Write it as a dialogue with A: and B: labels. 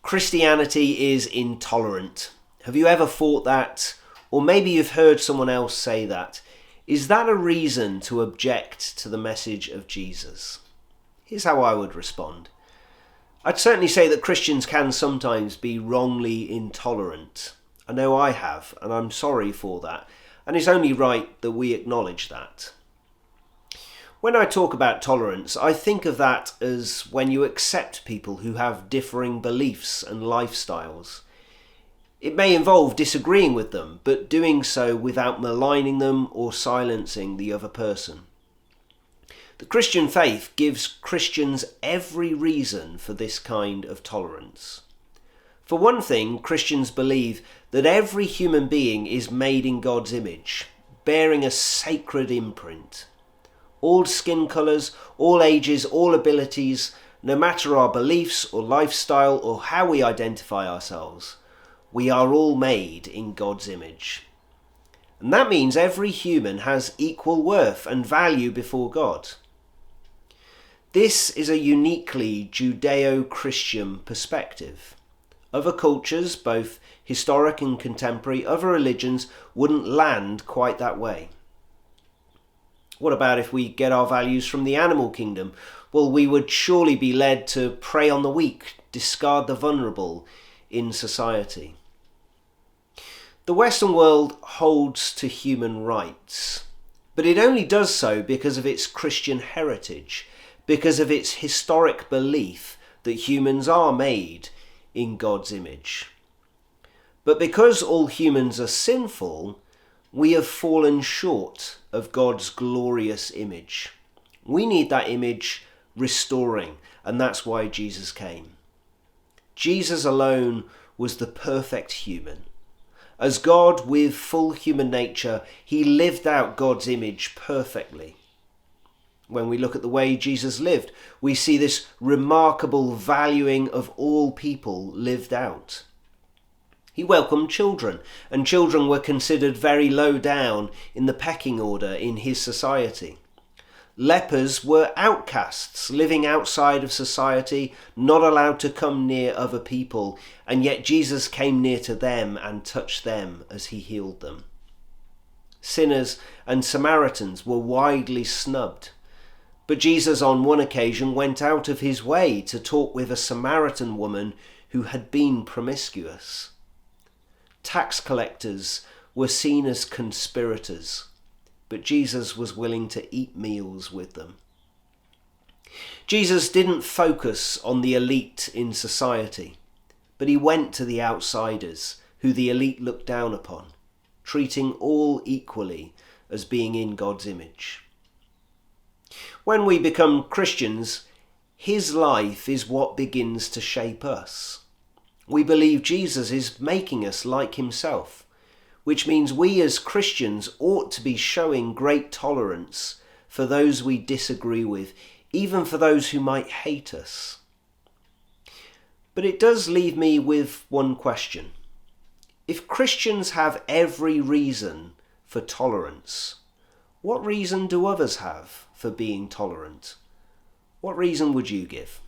A: Christianity is intolerant. Have you ever thought that? Or maybe you've heard someone else say that. Is that a reason to object to the message of Jesus? Here's how I would respond. I'd certainly say that Christians can sometimes be wrongly intolerant. I know I have, and I'm sorry for that. And it's only right that we acknowledge that. When I talk about tolerance, I think of that as when you accept people who have differing beliefs and lifestyles. It may involve disagreeing with them, but doing so without maligning them or silencing the other person. The Christian faith gives Christians every reason for this kind of tolerance. For one thing, Christians believe that every human being is made in God's image, bearing a sacred imprint. All skin colours, all ages, all abilities, no matter our beliefs or lifestyle or how we identify ourselves, we are all made in God's image. And that means every human has equal worth and value before God. This is a uniquely Judeo-Christian perspective. Other cultures, both historic and contemporary, other religions wouldn't land quite that way. What about if we get our values from the animal kingdom? Well, we would surely be led to prey on the weak, discard the vulnerable in society. The Western world holds to human rights, but it only does so because of its Christian heritage, because of its historic belief that humans are made in God's image. But because all humans are sinful, we have fallen short of God's glorious image. We need that image restoring, and that's why Jesus came. Jesus alone was the perfect human. As God with full human nature, he lived out God's image perfectly. When we look at the way Jesus lived, we see this remarkable valuing of all people lived out. He welcomed children, and children were considered very low down in the pecking order in his society. Lepers were outcasts, living outside of society, not allowed to come near other people, and yet Jesus came near to them and touched them as he healed them. Sinners and Samaritans were widely snubbed, but Jesus on one occasion went out of his way to talk with a Samaritan woman who had been promiscuous. Tax collectors were seen as conspirators, but Jesus was willing to eat meals with them. Jesus didn't focus on the elite in society, but he went to the outsiders who the elite looked down upon, treating all equally as being in God's image. When we become Christians, his life is what begins to shape us. We believe Jesus is making us like himself, which means we as Christians ought to be showing great tolerance for those we disagree with, even for those who might hate us. But it does leave me with one question. If Christians have every reason for tolerance, what reason do others have for being tolerant? What reason would you give?